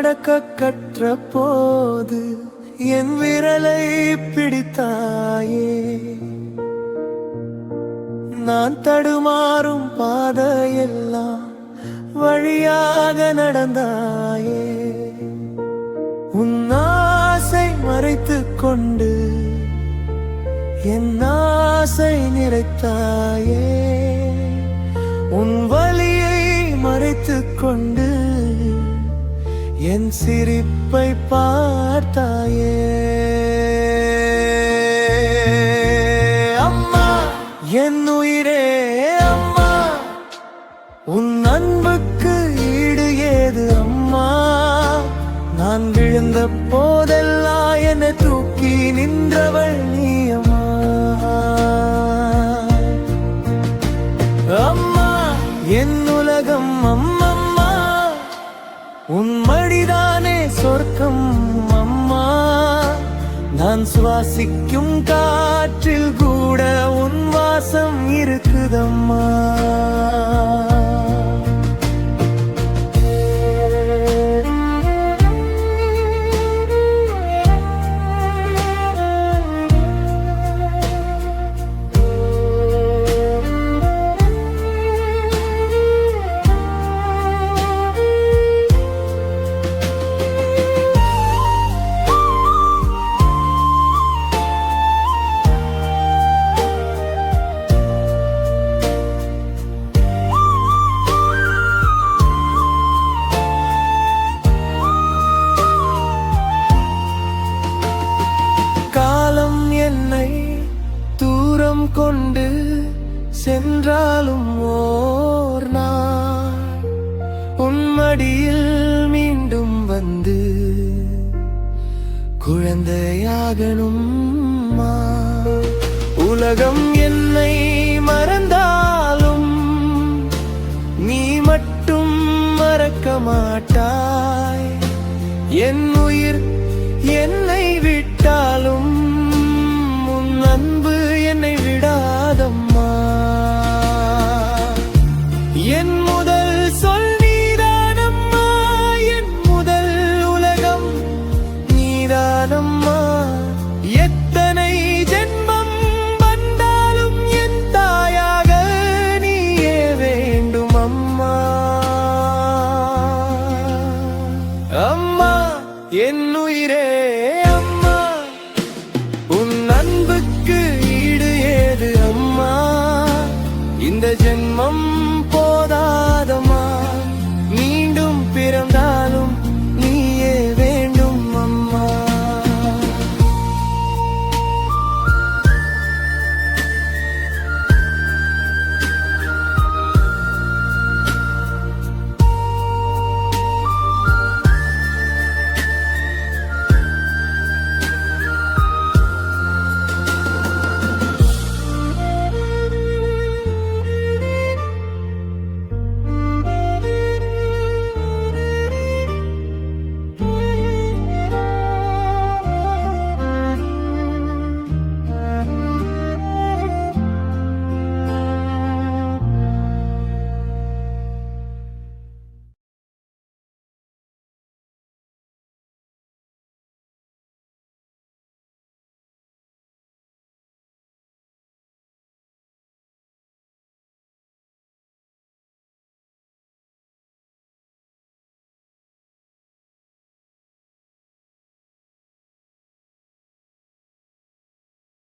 நடக்க கற்ற போது என் விரலை பிடித்தாயே. நான் தடுமாறும் பாதையெல்லாம் வழியாக நடந்தாயே. உன் ஆசை மறைத்துக் கொண்டு என் ஆசை நிறைத்தாயே. உன் வலியை மறைத்துக் கொண்டு என் சிரிப்பை பார்த்தாயே. அம்மா, என் உயிரே அம்மா, உன் அன்புக்கு ஈடு ஏது அம்மா? நான் விழுந்த போதெல்லாம் என்னை தூக்கி நின்றவள் நீ அம்மா. அம்மா, என் உலகம் அம்மம்மா, உன் மடிதானே சொர்க்கம் அம்மா. நான் சுவாசிக்கும் காற்றில் கூட உன் வாசம் இருக்குதம்மா. என்னை தூரம் கொண்டு சென்றாலும் ஓர் நாள் உன் மடியில் மீண்டும் வந்து குழந்தையாகணும். உலகம் என்னை மறந்தாலும் நீ மட்டும் மறக்க மாட்டாய். என் உயிர் என்னை விட்டாலும் அன்பு என்னை விடாதம்மா. என் முதல் சொல் நீதானம்மா, என் முதல் உலகம் நீதானம்மா. எத்தனை ஜென்மம் வந்தாலும் என் தாயாக நீயே வேண்டும் அம்மா. அம்மா, என் உயிரே அம்மா, உன் அன்புக்கு ஈடு ஏது அம்மா? இந்த ஜென்மம்